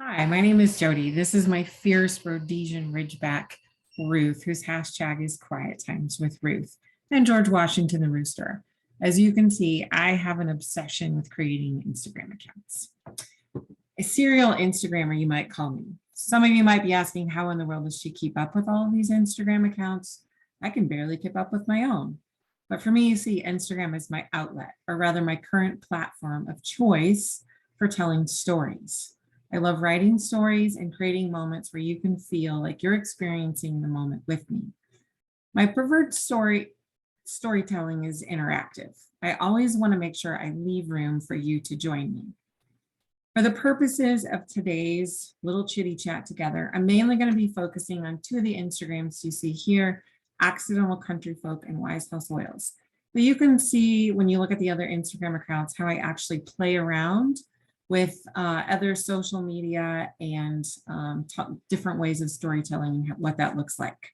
Hi, my name is Jody. This is my fierce Rhodesian Ridgeback, Ruth, whose hashtag is Quiet Times with Ruth, and George Washington the Rooster. As you can see, I have an obsession with creating Instagram accounts. A serial Instagrammer, you might call me. Some of you might be asking, how in the world does she keep up with all of these Instagram accounts? I can barely keep up with my own. But for me, you see, Instagram is my outlet, or rather my current platform of choice for telling stories. I love writing stories and creating moments where you can feel like you're experiencing the moment with me. My preferred storytelling is interactive. I always want to make sure I leave room for you to join me. For the purposes of today's little chitty chat together, I'm mainly going to be focusing on two of the Instagrams you see here, Accidental Country Folk and Wise House Oils. But you can see when you look at the other Instagram accounts how I actually play around with other social media and different ways of storytelling and what that looks like.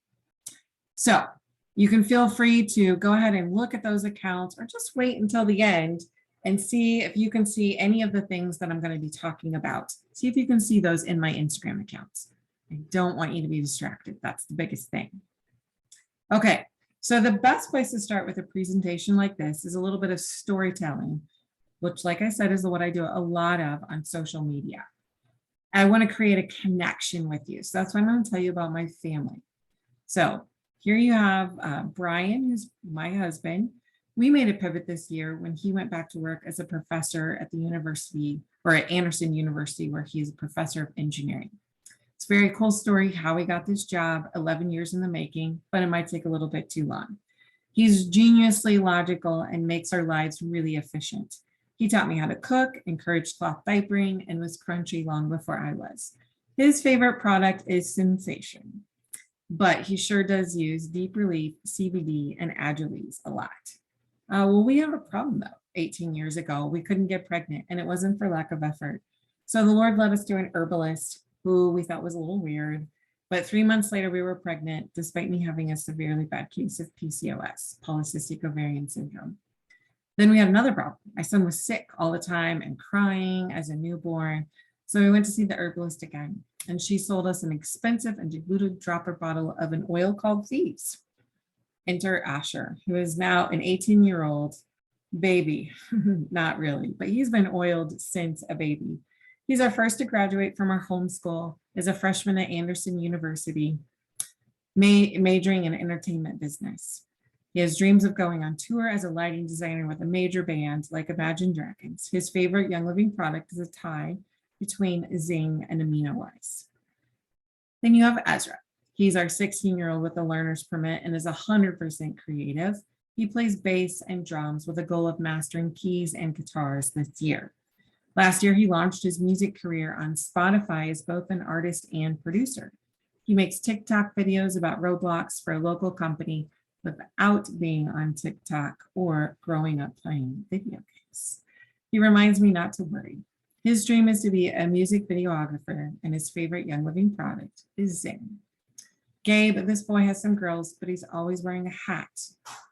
So you can feel free to go ahead and look at those accounts or just wait until the end and see if you can see any of the things that I'm going to be talking about. See if you can see those in my Instagram accounts. I don't want you to be distracted. That's the biggest thing. Okay, so the best place to start with a presentation like this is a little bit of storytelling, which, like I said, is what I do a lot of on social media. I want to create a connection with you. So that's why I'm going to tell you about my family. So here you have Brian, who's my husband. We made a pivot this year when he went back to work as a professor at the university, or at Anderson University, where he is a professor of engineering. It's a very cool story how he got this job, 11 years in the making, but it might take a little bit too long. He's geniusly logical and makes our lives really efficient. He taught me how to cook, encouraged cloth diapering, and was crunchy long before I was. His favorite product is Sensation, but he sure does use Deep Relief, CBD, and Agilis a lot. Well, we have a problem though. 18 years ago, we couldn't get pregnant, and it wasn't for lack of effort. So the Lord led us to an herbalist who we thought was a little weird, but 3 months later, we were pregnant, despite me having a severely bad case of PCOS, polycystic ovarian syndrome. Then we had another problem. My son was sick all the time and crying as a newborn. So we went to see the herbalist again, and she sold us an expensive and diluted dropper bottle of an oil called Thieves. Enter Asher, who is now an 18-year-old baby. Not really, but he's been oiled since a baby. He's our first to graduate from our homeschool, is a freshman at Anderson University, majoring in entertainment business. He has dreams of going on tour as a lighting designer with a major band like Imagine Dragons. His favorite Young Living product is a tie between Zing and Amino Wise. Then you have Ezra. He's our 16-year-old with a learner's permit and is 100% creative. He plays bass and drums with a goal of mastering keys and guitars this year. Last year, he launched his music career on Spotify as both an artist and producer. He makes TikTok videos about Roblox for a local company without being on TikTok or growing up playing video games. He reminds me not to worry. His dream is to be a music videographer, and his favorite Young Living product is Zing. Gabe, this boy has some curls, but he's always wearing a hat,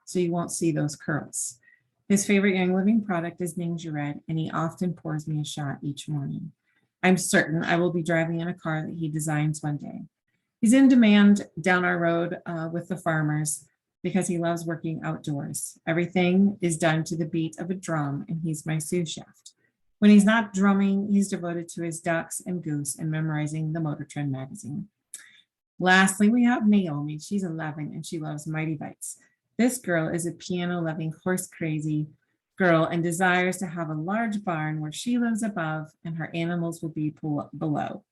so you won't see those curls. His favorite Young Living product is Ninja Red, and he often pours me a shot each morning. I'm certain I will be driving in a car that he designs one day. He's in demand down our road with the farmers because he loves working outdoors. Everything is done to the beat of a drum, and he's my sous chef. When he's not drumming, he's devoted to his ducks and goose and memorizing the Motor Trend magazine. Lastly, we have Naomi. She's 11 and she loves Mighty Bites. This girl is a piano-loving, horse-crazy girl and desires to have a large barn where she lives above and her animals will be below.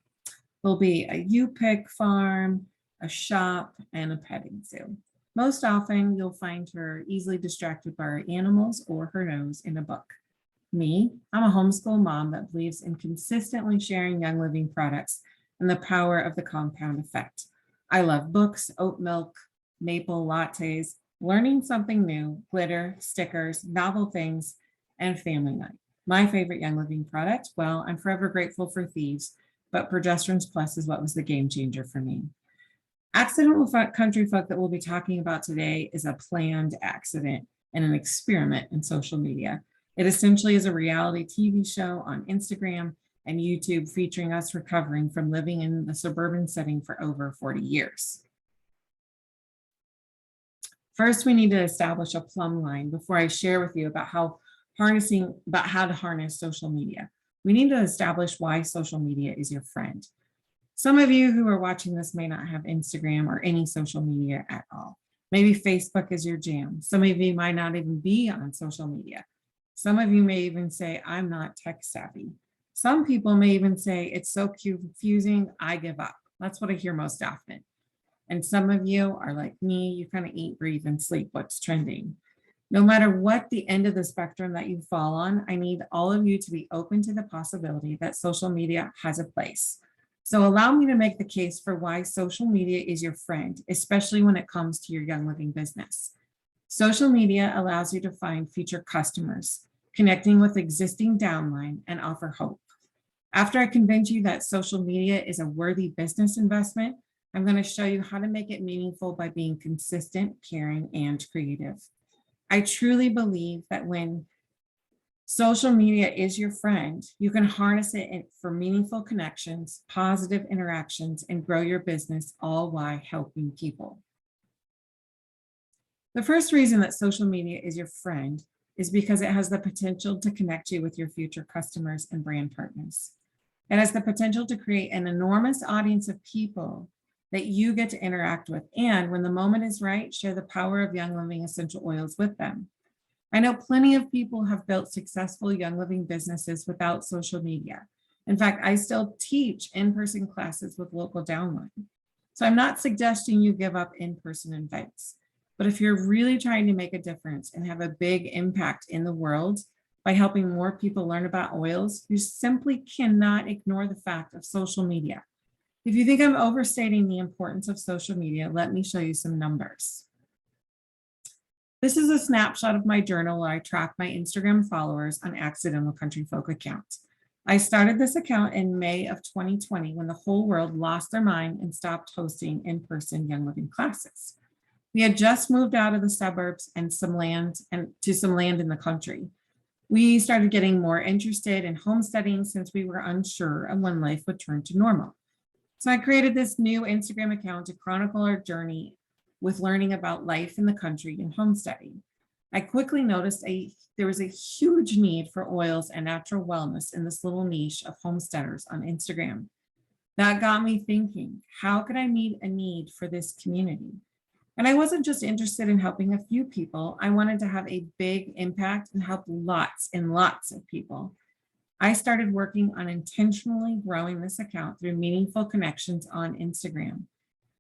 There'll be a U-pick farm, a shop, and a petting zoo. Most often, you'll find her easily distracted by her animals or her nose in a book. Me, I'm a homeschool mom that believes in consistently sharing Young Living products and the power of the compound effect. I love books, oat milk, maple lattes, learning something new, glitter, stickers, novel things, and family night. My favorite Young Living product, well, I'm forever grateful for Thieves, but Progesterones Plus is what was the game changer for me. Accidental Country Folk that we'll be talking about today is a planned accident and an experiment in social media. It essentially is a reality TV show on Instagram and YouTube featuring us recovering from living in the suburban setting for over 40 years. First, we need to establish a plumb line before I share with you about how to harness social media. We need to establish why social media is your friend. Some of you who are watching this may not have Instagram or any social media at all. Maybe Facebook is your jam. Some of you might not even be on social media. Some of you may even say, I'm not tech savvy. Some people may even say, it's so confusing, I give up. That's what I hear most often. And some of you are like me, you kind of eat, breathe, and sleep what's trending. No matter what the end of the spectrum that you fall on, I need all of you to be open to the possibility that social media has a place. So allow me to make the case for why social media is your friend, especially when it comes to your Young Living business. Social media allows you to find future customers, connecting with existing downline, and offer hope. After I convince you that social media is a worthy business investment, I'm going to show you how to make it meaningful by being consistent, caring, and creative. I truly believe that when social media is your friend, you can harness it for meaningful connections, positive interactions, and grow your business, all while helping people. The first reason that social media is your friend is because it has the potential to connect you with your future customers and brand partners. It has the potential to create an enormous audience of people that you get to interact with, and when the moment is right, share the power of Young Living essential oils with them. I know plenty of people have built successful Young Living businesses without social media. In fact, I still teach in-person classes with local downline. So I'm not suggesting you give up in-person events, but if you're really trying to make a difference and have a big impact in the world by helping more people learn about oils, you simply cannot ignore the fact of social media. If you think I'm overstating the importance of social media, let me show you some numbers. This is a snapshot of my journal where I track my Instagram followers on Accidental Country Folk account. I started this account in May of 2020 when the whole world lost their mind and stopped hosting in-person Young Living classes. We had just moved out of the suburbs and to some land in the country. We started getting more interested in homesteading since we were unsure of when life would turn to normal. So I created this new Instagram account to chronicle our journey with learning about life in the country and homesteading. I quickly noticed there was a huge need for oils and natural wellness in this little niche of homesteaders on Instagram. That got me thinking, how could I meet a need for this community? And I wasn't just interested in helping a few people. I wanted to have a big impact and help lots and lots of people. I started working on intentionally growing this account through meaningful connections on Instagram.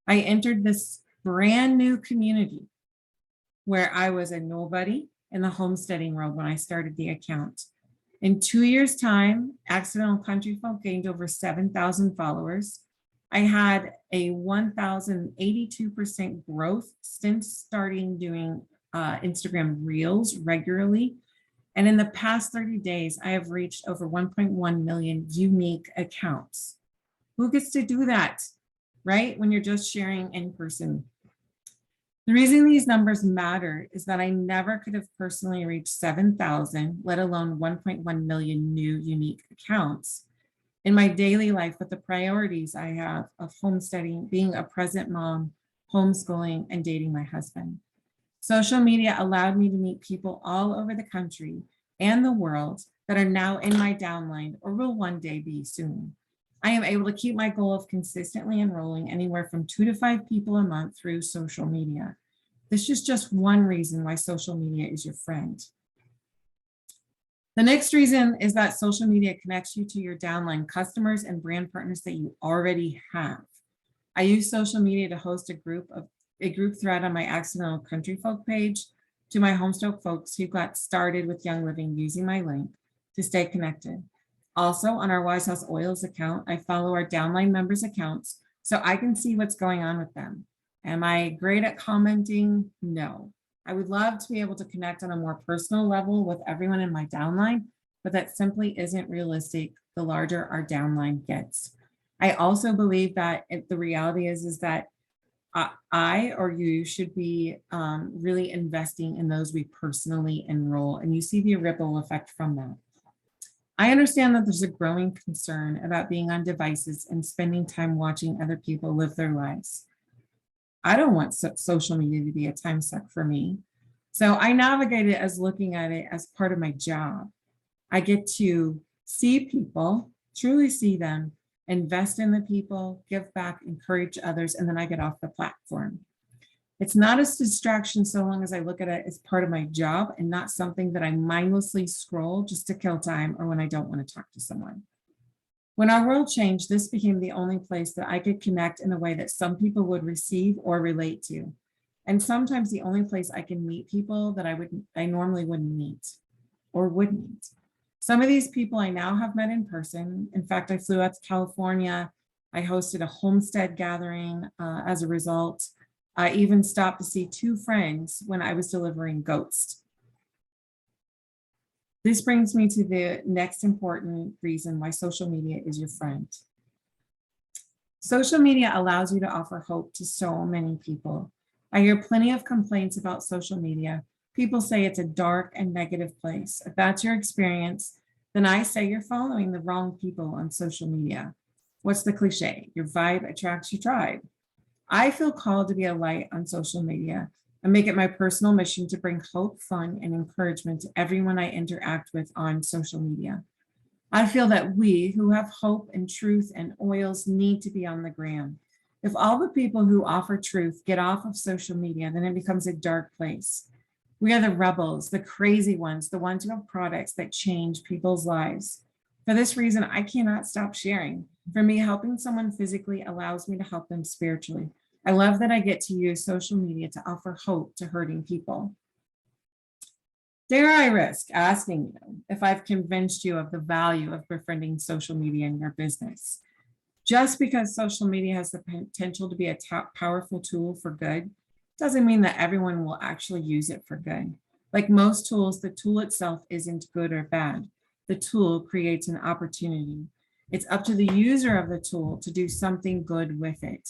I entered this brand new community where I was a nobody in the homesteading world when I started the account. In 2 years' time, Accidental Country Folk gained over 7,000 followers. I had a 1,082% growth since starting doing Instagram Reels regularly. And in the past 30 days, I have reached over 1.1 million unique accounts. Who gets to do that, right? When you're just sharing in person. The reason these numbers matter is that I never could have personally reached 7,000, let alone 1.1 million new unique accounts in my daily life with the priorities I have of homesteading, being a present mom, homeschooling, and dating my husband. Social media allowed me to meet people all over the country and the world that are now in my downline or will one day be soon. I am able to keep my goal of consistently enrolling anywhere from 2 to 5 people a month through social media. This is just one reason why social media is your friend. The next reason is that social media connects you to your downline customers and brand partners that you already have. I use social media to host a group thread on my Accidental Country Folk page to my homestead folks who got started with Young Living using my link to stay connected. Also, on our Wise House Oils account, I follow our downline members' accounts so I can see what's going on with them. Am I great at commenting? No. I would love to be able to connect on a more personal level with everyone in my downline, but that simply isn't realistic the larger our downline gets. I also believe that the reality is that I or you should be really investing in those we personally enroll, and you see the ripple effect from that. I understand that there's a growing concern about being on devices and spending time watching other people live their lives. I don't want social media to be a time suck for me. So I navigate it as looking at it as part of my job. I get to see people, truly see them, invest in the people, give back, encourage others, and then I get off the platform. It's not a distraction so long as I look at it as part of my job and not something that I mindlessly scroll just to kill time or when I don't want to talk to someone. When our world changed, this became the only place that I could connect in a way that some people would receive or relate to. And sometimes the only place I can meet people that I normally wouldn't meet or would meet. Some of these people I now have met in person. In fact, I flew out to California. I hosted a homestead gathering as a result. I even stopped to see 2 friends when I was delivering Ghost. This brings me to the next important reason why social media is your friend. Social media allows you to offer hope to so many people. I hear plenty of complaints about social media. People say it's a dark and negative place. If that's your experience, then I say you're following the wrong people on social media. What's the cliche? Your vibe attracts your tribe. I feel called to be a light on social media and make it my personal mission to bring hope, fun, and encouragement to everyone I interact with on social media. I feel that we who have hope and truth and oils need to be on the gram. If all the people who offer truth get off of social media, then it becomes a dark place. We are the rebels, the crazy ones, the ones who have products that change people's lives. For this reason, I cannot stop sharing. For me, helping someone physically allows me to help them spiritually. I love that I get to use social media to offer hope to hurting people. Dare I risk asking you if I've convinced you of the value of befriending social media in your business? Just because social media has the potential to be a powerful tool for good, doesn't mean that everyone will actually use it for good. Like most tools, the tool itself isn't good or bad. The tool creates an opportunity. It's up to the user of the tool to do something good with it.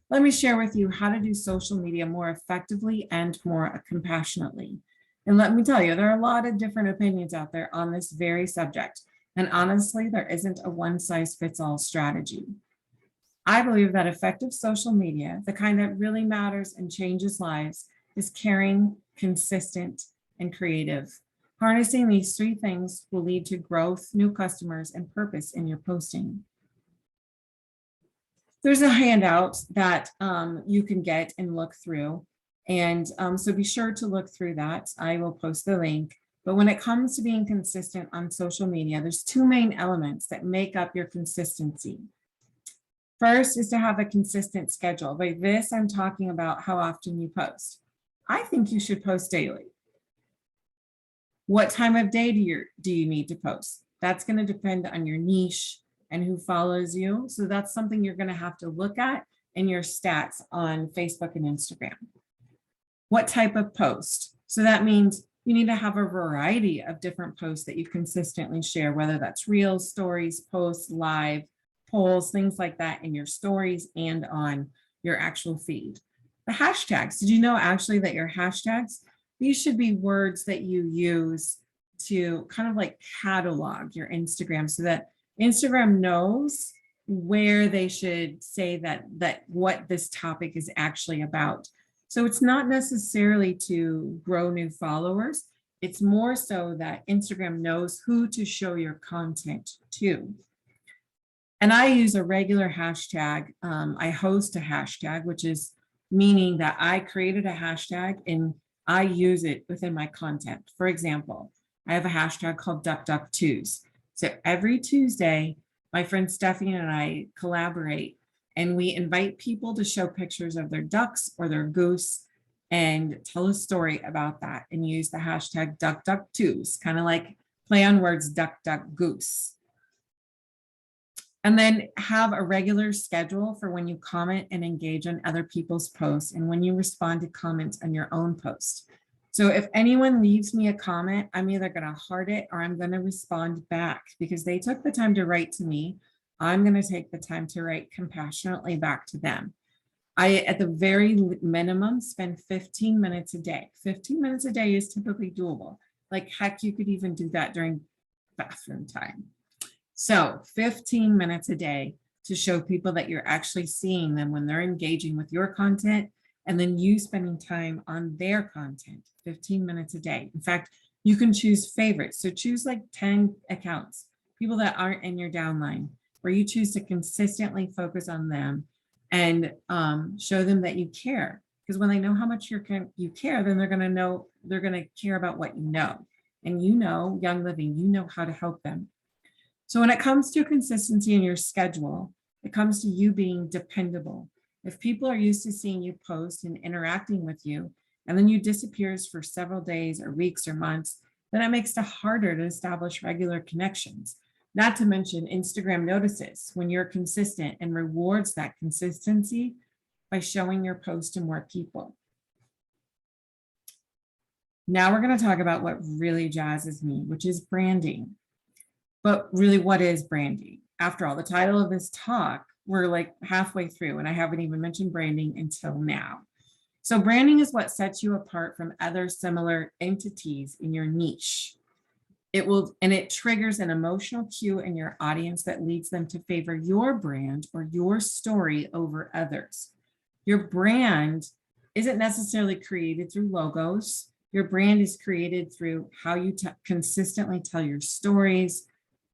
Let me share with you how to do social media more effectively and more compassionately. And let me tell you, there are a lot of different opinions out there on this very subject. And honestly, there isn't a one-size-fits-all strategy. I believe that effective social media, the kind that really matters and changes lives, is caring, consistent, and creative. Harnessing these 3 things will lead to growth, new customers, and purpose in your posting. There's a handout that you can get and look through. And so be sure to look through that. I will post the link. But when it comes to being consistent on social media, there's 2 main elements that make up your consistency. First is to have a consistent schedule. By this, I'm talking about how often you post. I think you should post daily. What time of day do you need to post? That's going to depend on your niche and who follows you. So that's something you're going to have to look at in your stats on Facebook and Instagram. What type of post? So that means you need to have a variety of different posts that you consistently share, whether that's reels, stories, posts, live, polls, things like that in your stories and on your actual feed. The hashtags. Did you know actually that your hashtags, these should be words that you use to kind of like catalog your Instagram so that Instagram knows where they should say that what this topic is actually about. So it's not necessarily to grow new followers. It's more so that Instagram knows who to show your content to. And I use a regular hashtag. I host a hashtag, which is meaning that I created a hashtag and I use it within my content. For example, I have a hashtag called DuckDuckTues. So every Tuesday, my friend Stephanie and I collaborate and we invite people to show pictures of their ducks or their goose and tell a story about that and use the hashtag DuckDuckTues, kind of like play on words, duck, duck, goose. And then have a regular schedule for when you comment and engage on other people's posts and when you respond to comments on your own post. So if anyone leaves me a comment, I'm either going to heart it or I'm going to respond back because they took the time to write to me. I'm going to take the time to write compassionately back to them. I, at the very minimum, spend 15 minutes a day. 15 minutes a day is typically doable. Like heck, you could even do that during bathroom time. So 15 minutes a day to show people that you're actually seeing them when they're engaging with your content, and then you spending time on their content, 15 minutes a day. In fact, you can choose favorites. So choose like 10 accounts, people that aren't in your downline, where you choose to consistently focus on them and show them that you care. Because when they know how much you care, then they're going to know, they're going to care about what you know. And you know, Young Living, you know how to help them. So when it comes to consistency in your schedule, it comes to you being dependable. If people are used to seeing you post and interacting with you, and then you disappears for several days or weeks or months, then it makes it harder to establish regular connections. Not to mention Instagram notices when you're consistent and rewards that consistency by showing your post to more people. Now we're going to talk about what really jazzes me, which is branding. But really, what is branding? After all, the title of this talk, we're like halfway through, and I haven't even mentioned branding until now. So branding is what sets you apart from other similar entities in your niche. It triggers an emotional cue in your audience that leads them to favor your brand or your story over others. Your brand isn't necessarily created through logos. Your brand is created through how you consistently tell your stories,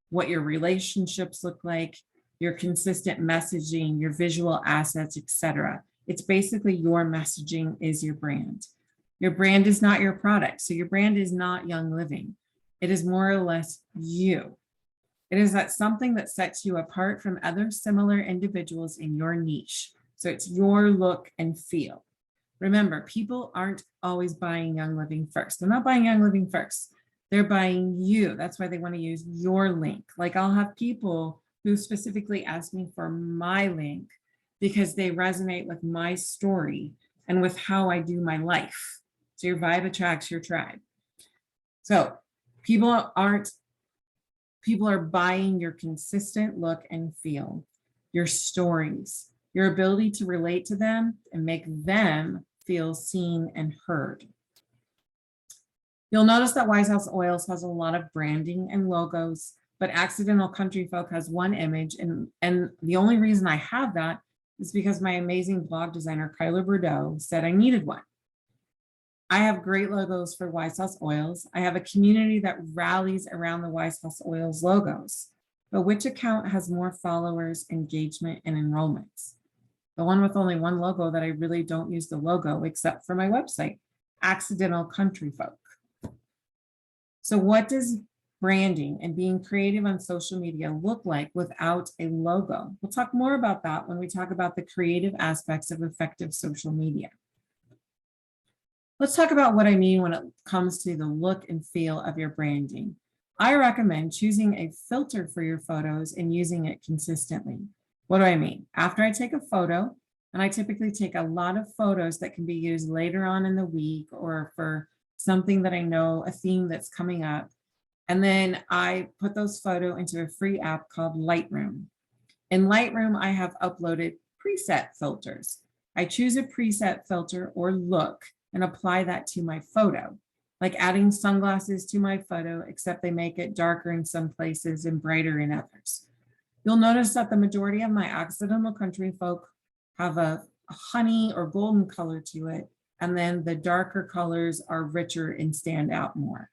what your relationships look like, your consistent messaging, your visual assets, etc. It's basically your messaging is your brand. Your brand is not your product. So your brand is not Young Living. It is more or less you. It is that something that sets you apart from other similar individuals in your niche. So it's your look and feel. Remember, people aren't always buying Young Living first. They're not buying Young Living first. They're buying you. That's why they want to use your link. Like I'll have people who specifically ask me for my link because they resonate with my story and with how I do my life. So your vibe attracts your tribe. So people are buying your consistent look and feel, your stories, your ability to relate to them and make them feel seen and heard. You'll notice that Wise House Oils has a lot of branding and logos, but Accidental Country Folk has one image. And the only reason I have that is because my amazing blog designer, Kyla Bordeaux, said I needed one. I have great logos for Wise House Oils. I have a community that rallies around the Wise House Oils logos. But which account has more followers, engagement, and enrollments? The one with only one logo that I really don't use the logo except for my website, Accidental Country Folk. So what does branding and being creative on social media look like without a logo? We'll talk more about that when we talk about the creative aspects of effective social media. Let's talk about what I mean when it comes to the look and feel of your branding. I recommend choosing a filter for your photos and using it consistently. What do I mean? After I take a photo, and I typically take a lot of photos that can be used later on in the week or for something that I know, a theme that's coming up. And then I put those photos into a free app called Lightroom. In Lightroom, I have uploaded preset filters. I choose a preset filter or look and apply that to my photo, like adding sunglasses to my photo, except they make it darker in some places and brighter in others. You'll notice that the majority of my Accidental Country Folk have a honey or golden color to it, and then the darker colors are richer and stand out more.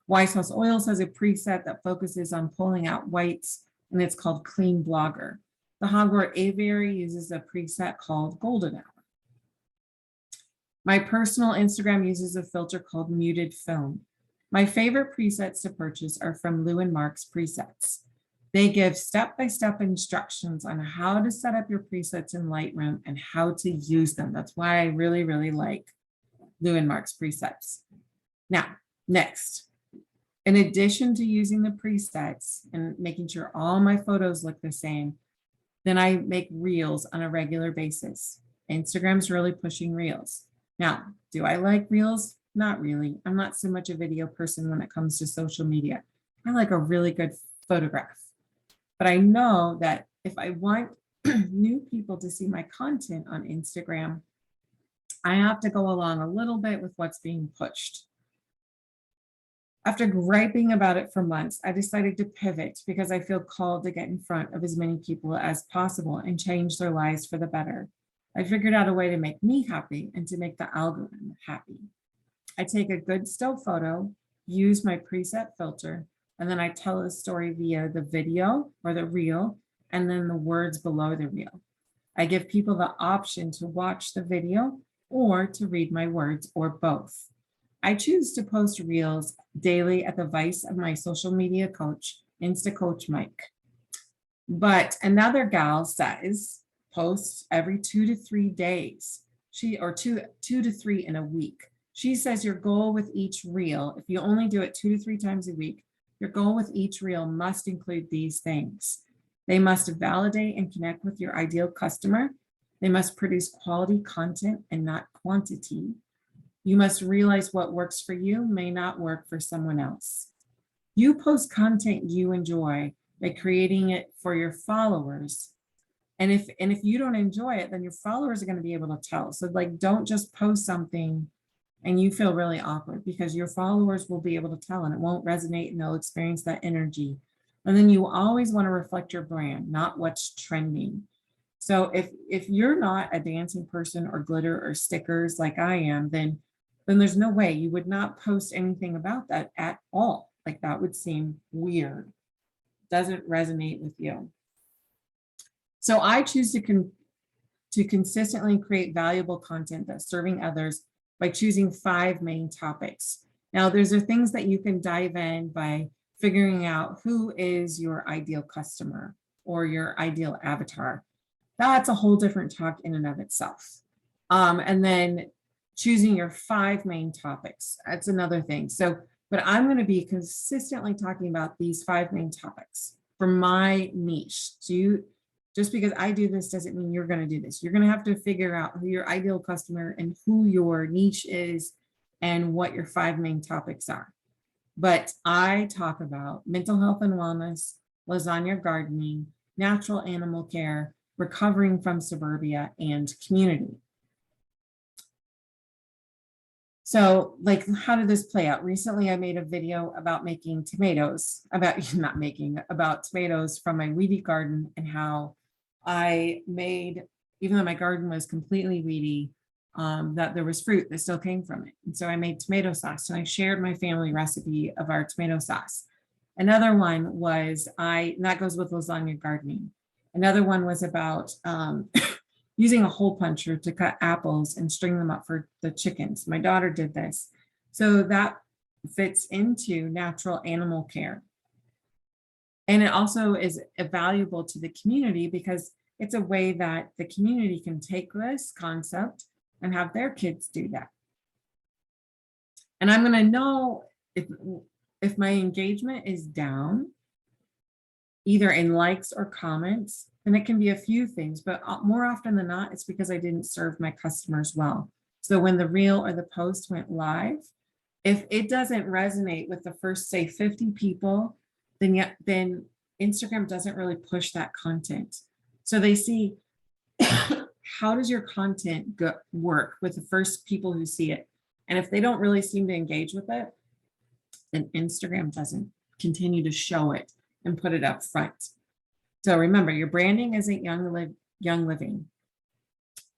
Wise House Oils has a preset that focuses on pulling out whites, and it's called Clean Blogger. The Hogwarts Aviary uses a preset called Golden Hour. My personal Instagram uses a filter called Muted Film. My favorite presets to purchase are from Lou and Mark's presets. They give step-by-step instructions on how to set up your presets in Lightroom and how to use them. That's why I really, really like Lou and Mark's presets. Now, next, in addition to using the presets and making sure all my photos look the same, then I make reels on a regular basis. Instagram's really pushing reels. Now, do I like reels? Not really. I'm not so much a video person when it comes to social media. I like a really good photograph. But I know that if I want new people to see my content on Instagram, I have to go along a little bit with what's being pushed. After griping about it for months, I decided to pivot because I feel called to get in front of as many people as possible and change their lives for the better. I figured out a way to make me happy and to make the algorithm happy. I take a good still photo, use my preset filter, and then I tell a story via the video or the reel, and then the words below the reel. I give people the option to watch the video or to read my words or both. I choose to post reels daily at the advice of my social media coach, Insta Coach Mike. But another gal says posts every 2 to 3 days. Two to three in a week. She says your goal with each reel, if you only do it 2 to 3 times a week, your goal with each reel must include these things. They must validate and connect with your ideal customer. They must produce quality content and not quantity. You must realize what works for you may not work for someone else. You post content you enjoy by creating it for your followers. And if you don't enjoy it, then your followers are going to be able to tell. So like, don't just post something and you feel really awkward, because your followers will be able to tell and it won't resonate and they'll experience that energy. And then you always want to reflect your brand, not what's trending. So if you're not a dancing person or glitter or stickers like I am, then there's no way you would not post anything about that at all. Like, that would seem weird. Doesn't resonate with you. So I choose to consistently create valuable content that's serving others by choosing 5 main topics. Now, those are things that you can dive in by figuring out who is your ideal customer or your ideal avatar. That's a whole different talk in and of itself. And then choosing your 5 main topics. That's another thing. So, but I'm going to be consistently talking about these 5 main topics for my niche. So just because I do this doesn't mean you're going to do this. You're going to have to figure out who your ideal customer and who your niche is and what your 5 main topics are. But I talk about mental health and wellness, lasagna gardening, natural animal care, recovering from suburbia, and community. So, like, how did this play out? Recently, I made a video about making tomatoes, about tomatoes from my weedy garden, and how I made, even though my garden was completely weedy, that there was fruit that still came from it. And so I made tomato sauce, and I shared my family recipe of our tomato sauce. Another one was and that goes with lasagna gardening. Another one was about using a hole puncher to cut apples and string them up for the chickens. My daughter did this. So that fits into natural animal care. And it also is valuable to the community because it's a way that the community can take this concept and have their kids do that. And I'm going to know if my engagement is down, either in likes or comments, then it can be a few things, but more often than not, it's because I didn't serve my customers well. So when the reel or the post went live, if it doesn't resonate with the first, say, 50 people, then Instagram doesn't really push that content. So they see, how does your content work with the first people who see it? And if they don't really seem to engage with it, then Instagram doesn't continue to show it and put it up front. So remember, your branding isn't young living.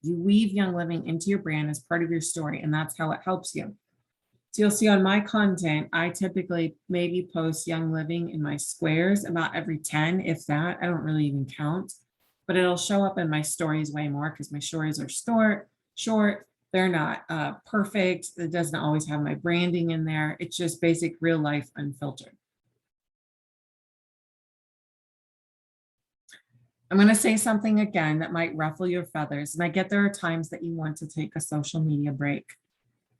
You weave young living into your brand as part of your story, and that's how it helps you. So you'll see on my content, I typically maybe post young living in my squares about every 10, if that. I don't really even count, but it'll show up in my stories way more because my stories are short. They're not perfect. It doesn't always have my branding in there. It's just basic real life unfiltered. I'm going to say something again that might ruffle your feathers. And I get there are times that you want to take a social media break.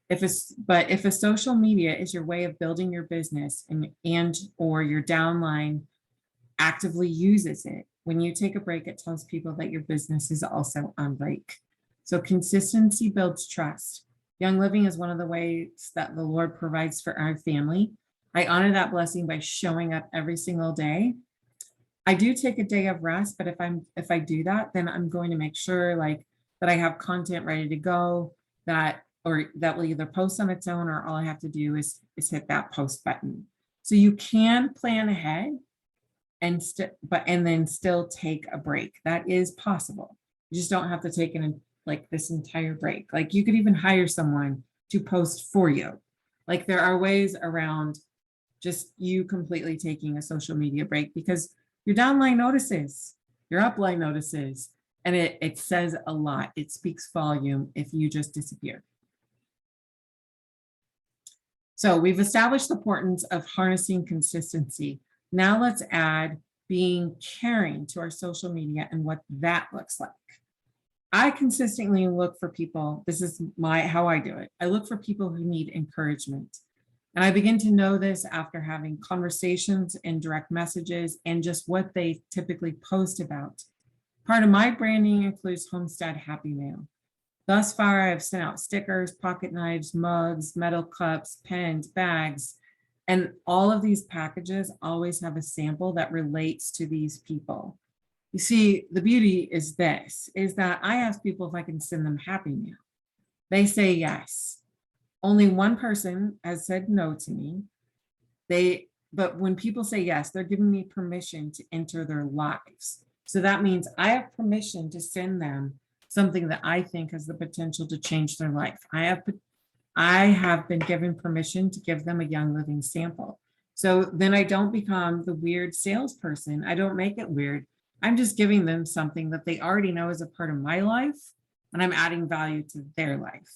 But if a social media is your way of building your business and or your downline actively uses it, when you take a break, it tells people that your business is also on break. So consistency builds trust. Young living is one of the ways that the Lord provides for our family. I honor that blessing by showing up every single day. I do take a day of rest, but if I do that, then I'm going to make sure that I have content ready to go, that or that will either post on its own, or all I have to do is hit that post button. So you can plan ahead and then still take a break. That is possible. You just don't have to take like this entire break. Like you could even hire someone to post for you. Like there are ways around just you completely taking a social media break, because your downline notices, your upline notices, and it says a lot. It speaks volume if you just disappear. So we've established the importance of harnessing consistency. Now let's add being caring to our social media and what that looks like. I consistently look for people. This is how I do it. I look for people who need encouragement. And I begin to know this after having conversations and direct messages and just what they typically post about. Part of my branding includes Homestead Happy Mail. Thus far, I've sent out stickers, pocket knives, mugs, metal cups, pens, bags, and all of these packages always have a sample that relates to these people. You see, the beauty is that I ask people if I can send them Happy Mail. They say yes. Only one person has said no to me. But when people say yes, they're giving me permission to enter their lives. So that means I have permission to send them something that I think has the potential to change their life. I have been given permission to give them a Young Living sample. So then I don't become the weird salesperson. I don't make it weird. I'm just giving them something that they already know is a part of my life, and I'm adding value to their life.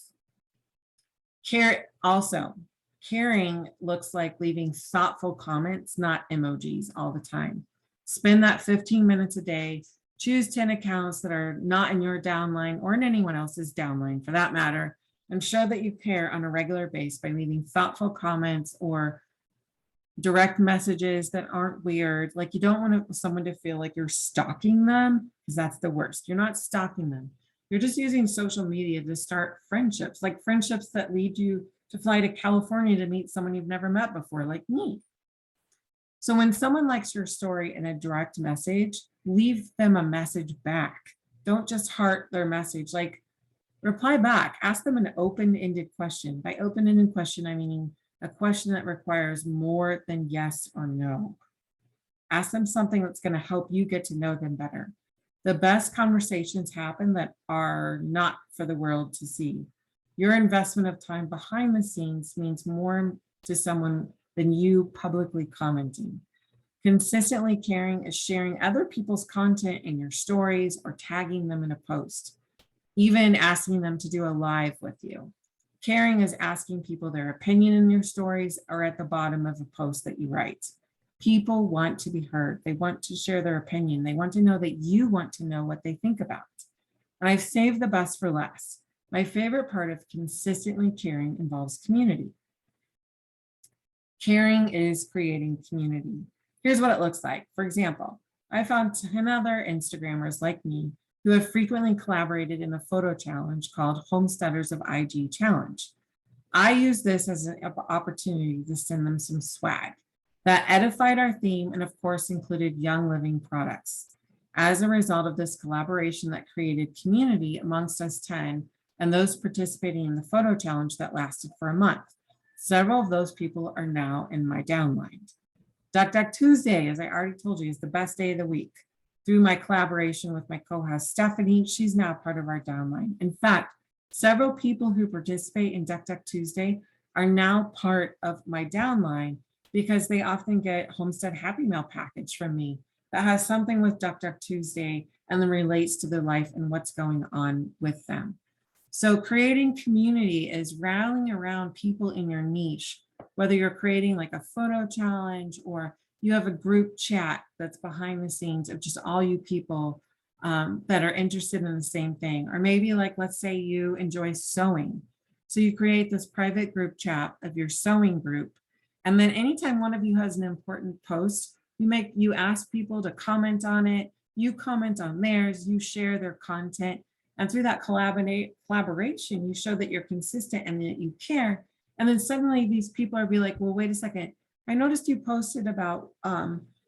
Caring looks like leaving thoughtful comments, not emojis all the time. Spend that 15 minutes a day. Choose 10 accounts that are not in your downline or in anyone else's downline for that matter, and show that you care on a regular basis by leaving thoughtful comments or direct messages that aren't weird. Like you don't want someone to feel like you're stalking them, because that's the worst. You're not stalking them. You're just using social media to start friendships, like friendships that lead you to fly to California to meet someone you've never met before, like me. So when someone likes your story in a direct message, leave them a message back. Don't just heart their message, like reply back. Ask them an open-ended question. By open-ended question, I mean a question that requires more than yes or no. Ask them something that's going to help you get to know them better. The best conversations happen that are not for the world to see. Your investment of time behind the scenes means more to someone than you publicly commenting. Consistently caring is sharing other people's content in your stories or tagging them in a post, even asking them to do a live with you. Caring is asking people their opinion in your stories or at the bottom of a post that you write. People want to be heard. They want to share their opinion. They want to know that you want to know what they think about. And I've saved the best for last. My favorite part of consistently caring involves community. Caring is creating community. Here's what it looks like. For example, I found 10 other Instagrammers like me who have frequently collaborated in a photo challenge called Homesteaders of IG Challenge. I use this as an opportunity to send them some swag that edified our theme and of course included Young Living products. As a result of this collaboration that created community amongst us 10 and those participating in the photo challenge that lasted for a month, several of those people are now in my downline. Duck Duck Tuesday, as I already told you, is the best day of the week. Through my collaboration with my co-host Stephanie, she's now part of our downline. In fact, several people who participate in Duck Duck Tuesday are now part of my downline because they often get Homestead Happy Mail package from me that has something with Duck Duck Tuesday and then relates to their life and what's going on with them. So creating community is rallying around people in your niche, whether you're creating like a photo challenge or you have a group chat that's behind the scenes of just all you people that are interested in the same thing. Or maybe like, let's say you enjoy sewing. So you create this private group chat of your sewing group. And then anytime one of you has an important post, you ask people to comment on it, you comment on theirs, you share their content. And through that collaboration, you show that you're consistent and that you care. And then suddenly these people are be like, well, wait a second. I noticed you posted about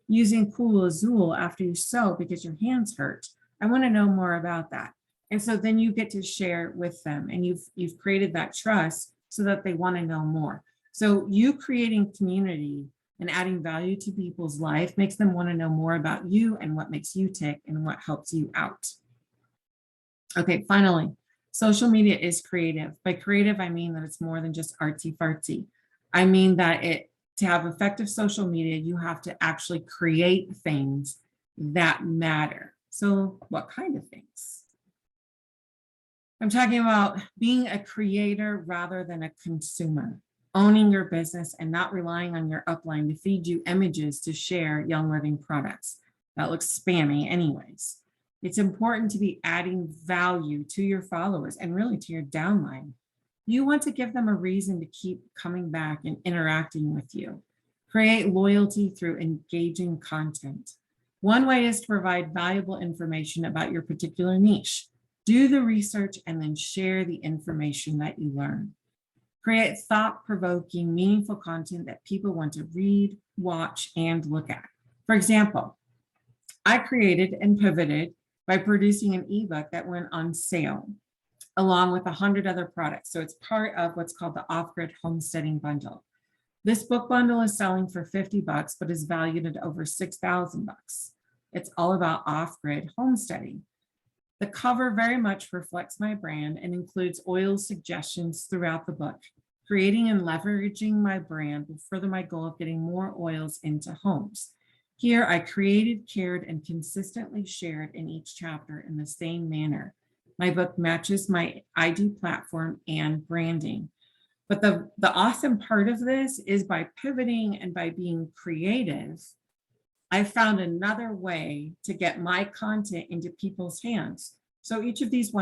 using Cool Azul after you sew because your hands hurt. I want to know more about that. And so then you get to share it with them, and you've created that trust so that they want to know more. So you creating community and adding value to people's life makes them want to know more about you and what makes you tick and what helps you out. Okay, finally, social media is creative. By creative, I mean that it's more than just artsy fartsy. I mean that to have effective social media, you have to actually create things that matter. So what kind of things? I'm talking about being a creator rather than a consumer, owning your business and not relying on your upline to feed you images to share Young Living products. That looks spammy anyways. It's important to be adding value to your followers and really to your downline. You want to give them a reason to keep coming back and interacting with you. Create loyalty through engaging content. One way is to provide valuable information about your particular niche. Do the research and then share the information that you learn. Create thought-provoking, meaningful content that people want to read, watch, and look at. For example, I created and pivoted by producing an ebook that went on sale along with 100 other products. So it's part of what's called the Off-Grid Homesteading Bundle. This book bundle is selling for $50, but is valued at over $6,000. It's all about off-grid homesteading. The cover very much reflects my brand and includes oil suggestions throughout the book. Creating and leveraging my brand will further my goal of getting more oils into homes. Here, I created, cared, and consistently shared in each chapter in the same manner. My book matches my IG platform and branding. But the awesome part of this is by pivoting and by being creative, I found another way to get my content into people's hands. So each of these